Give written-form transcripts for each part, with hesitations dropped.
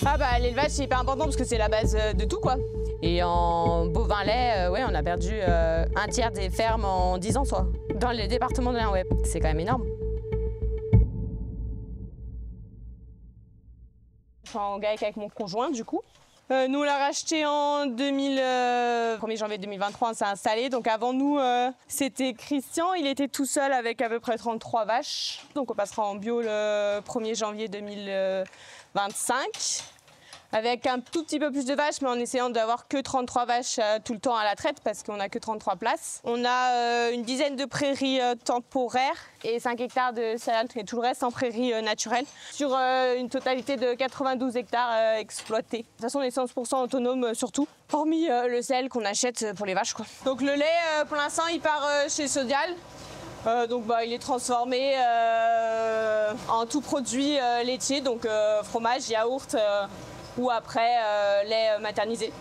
Ah bah l'élevage c'est hyper important parce que c'est la base de tout quoi. Et en bovin lait, ouais, on a perdu un tiers des fermes en 10 ans soit. Dans le département de l'Ain, ouais, c'est quand même énorme. Je suis en GAEC avec mon conjoint du coup. Nous on l'a racheté en 1er janvier 2023, on s'est installé. Donc avant nous c'était Christian, il était tout seul avec à peu près 33 vaches. Donc on passera en bio le 1er janvier 2025. Avec un tout petit peu plus de vaches, mais en essayant d'avoir que 33 vaches tout le temps à la traite parce qu'on n'a que 33 places. On a une dizaine de prairies temporaires et 5 hectares de céréales, et tout le reste en prairies naturelles, sur une totalité de 92 hectares exploités. De toute façon, on est 100% autonome surtout, hormis le sel qu'on achète pour les vaches, quoi. Donc le lait, pour l'instant, il part chez Sodial. Donc il est transformé en tout produit laitier, donc fromage, yaourt, ou après lait maternisé.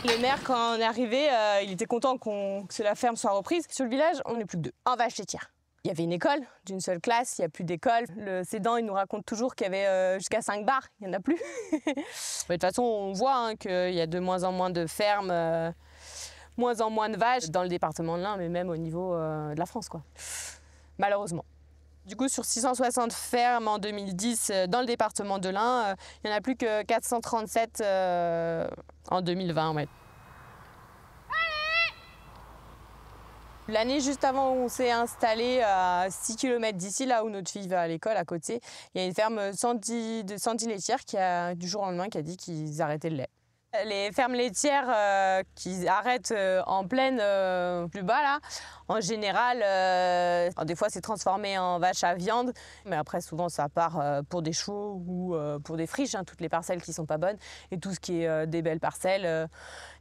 Le maire, quand on est arrivé, il était content que la ferme soit reprise. Sur le village, on n'est plus que 2. Un vache laitière. Il y avait une école d'une seule classe, il n'y a plus d'école. Le cédant, il nous raconte toujours qu'il y avait jusqu'à 5 bars, il n'y en a plus. De toute façon, on voit qu'il y a de moins en moins de fermes, moins en moins de vaches dans le département de l'Ain, mais même au niveau de la France, quoi. Malheureusement. Du coup, sur 660 fermes en 2010 dans le département de l'Ain, il n'y en a plus que 437 en 2020. Ouais. L'année juste avant où on s'est installé à 6 km d'ici, là où notre fille va à l'école à côté, il y a une ferme de 110 laitières qui a, du jour au lendemain, qui a dit qu'ils arrêtaient le lait. Les fermes laitières qui arrêtent en plaine plus bas, là, en général, des fois c'est transformé en vache à viande, mais après souvent ça part pour des chevaux ou pour des friches, hein, toutes les parcelles qui sont pas bonnes. Et tout ce qui est des belles parcelles,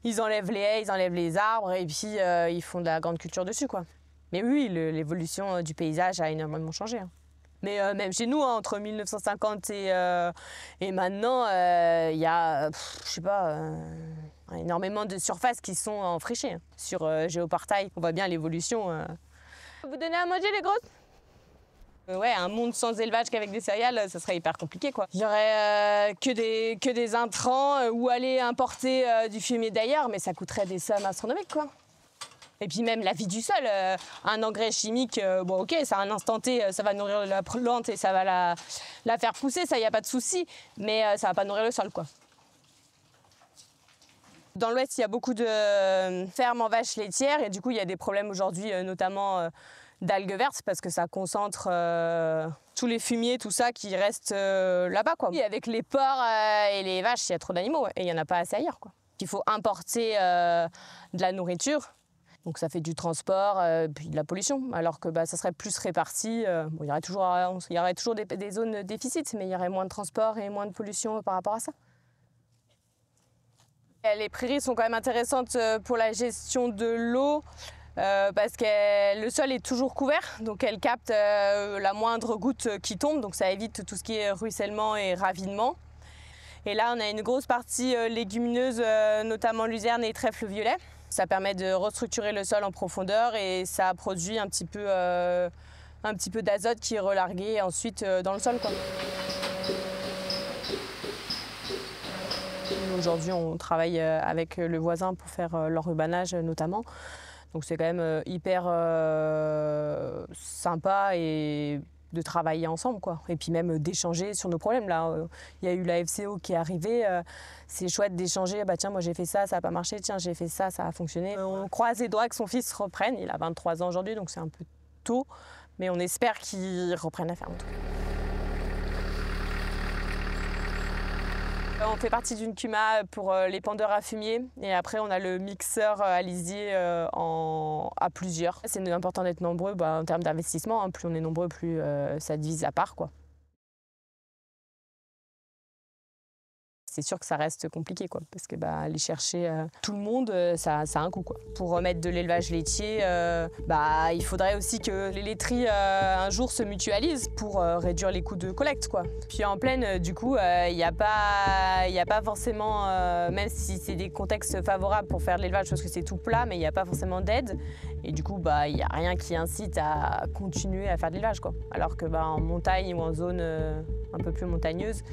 ils enlèvent les haies, ils enlèvent les arbres et puis ils font de la grande culture dessus, quoi. Mais oui, l'évolution du paysage a énormément changé, hein. Mais même chez nous, hein, entre 1950 et maintenant, il y a, je sais pas, énormément de surfaces qui sont enfrichées, hein. Sur Géoportail, on voit bien l'évolution. Vous donnez à manger les grosses ? Ouais, un monde sans élevage qu'avec des céréales, ça serait hyper compliqué, quoi. Il y aurait que des intrants ou aller importer du fumier d'ailleurs, mais ça coûterait des sommes astronomiques, quoi. Et puis même la vie du sol, un engrais chimique, bon ok, ça à un instant T, ça va nourrir la plante et ça va la faire pousser, ça il n'y a pas de souci, mais ça va pas nourrir le sol, quoi. Dans l'Ouest, il y a beaucoup de fermes en vaches laitières et du coup il y a des problèmes aujourd'hui, notamment d'algues vertes, parce que ça concentre tous les fumiers, tout ça qui reste là-bas, quoi. Et avec les porcs et les vaches, il y a trop d'animaux et il n'y en a pas assez ailleurs, quoi. Il faut importer de la nourriture. Donc ça fait du transport, puis de la pollution, alors que ça serait plus réparti. Bon, il y aurait toujours des zones de déficit, mais il y aurait moins de transport et moins de pollution par rapport à ça. Les prairies sont quand même intéressantes pour la gestion de l'eau, parce que le sol est toujours couvert, donc elles captent la moindre goutte qui tombe, donc ça évite tout ce qui est ruissellement et ravinement. Et là, on a une grosse partie légumineuse, notamment luzerne et trèfle violet. Ça permet de restructurer le sol en profondeur et ça produit un petit peu d'azote qui est relargué ensuite dans le sol, quoi. Aujourd'hui, on travaille avec le voisin pour faire l'enrubanage notamment. Donc c'est quand même hyper sympa et de travailler ensemble, quoi. Et puis même d'échanger sur nos problèmes. Là, il y a eu la FCO qui est arrivée. C'est chouette d'échanger. Bah tiens, moi j'ai fait ça, ça n'a pas marché. Tiens, j'ai fait ça, ça a fonctionné. On croise les doigts que son fils reprenne. Il a 23 ans aujourd'hui, donc c'est un peu tôt. Mais on espère qu'il reprenne la ferme. On fait partie d'une CUMA pour les pendeurs à fumier et après on a le mixeur à lisier à plusieurs. C'est important d'être nombreux en termes d'investissement, hein. Plus on est nombreux, plus ça divise à part, quoi. C'est sûr que ça reste compliqué, quoi, parce que aller chercher tout le monde, ça a un coût, quoi. Pour remettre de l'élevage laitier, il faudrait aussi que les laiteries un jour se mutualisent pour réduire les coûts de collecte, quoi. Puis en plaine, du coup, il n'y a pas forcément, même si c'est des contextes favorables pour faire de l'élevage, parce que c'est tout plat, mais il n'y a pas forcément d'aide. Et du coup, il n'y a rien qui incite à continuer à faire de l'élevage, quoi. Alors que en montagne ou en zone un peu plus montagneuse,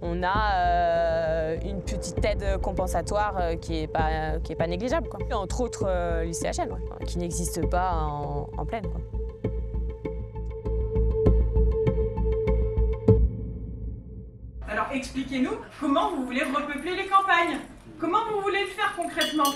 on a une petite aide compensatoire qui est pas négligeable, quoi. Entre autres l'ICHN, qui n'existe pas en plaine, quoi. Alors expliquez-nous comment vous voulez repeupler les campagnes. Comment vous voulez le faire concrètement ?